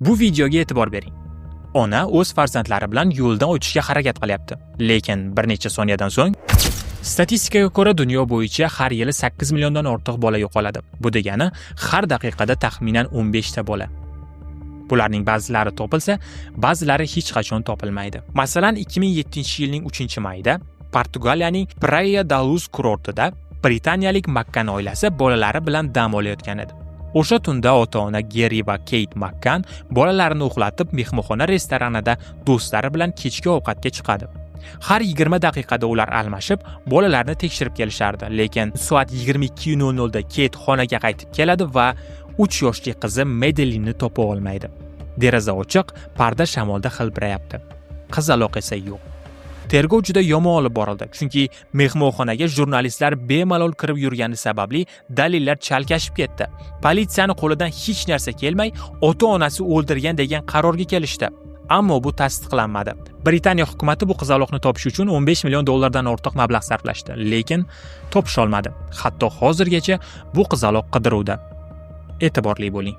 Bu videoga e'tibor bering. Ona o'z farzandlari bilan yo'ldan o'tishga harakat qilyapti, lekin bir necha soniyadan so'ng statistikaga ko'ra dunyo bo'yicha har yili 8 milliondan ortiq bola yo'qoladi. Bu degani har daqiqada taxminan 15 ta bola. Bularning ba'zilari topilsa, ba'zilari hech qachon topilmaydi. Masalan, 2007-yilning 3-mayida Portugaliyaning Praia da Luz kurortida britaniyalik Makkan oilasi bolalari bilan dam olayotgan edi. O'sha tunda ota-ona Geri va Kate Makkan bolalarini uxlatib, mehmonxona restoranida do'stlari bilan kechki ovqatga chiqadi. Har 20 daqiqada ular almashib, bolalarni tekshirib kelishardi, lekin soat 22:00 da Kate xonaga qaytib keladi va 3 yoshli qizi Madelinni topa olmaydi. Deraza ochiq, parda shamolda hilpirayapti. Qizaloq esa yo'q. Tergov juda yomon olib borildi, chunki mehmonxonaga jurnalistlar bemalol kirib yurgani sababli dalillar chalkashib ketdi. Politsiyani qo'lidan hech narsa kelmay, ota-onasi o'ldirgan degan qarorga kelishdi. Ammo bu tasdiqlanmadi. Britaniya hukumatı bu qizaloqni topish uchun 15 million dollardan ortiq mablag' sarflashdi, lekin topisha olmadi. Hatto hozirgacha bu qizaloq qidiruvda. E'tiborli bo'ling.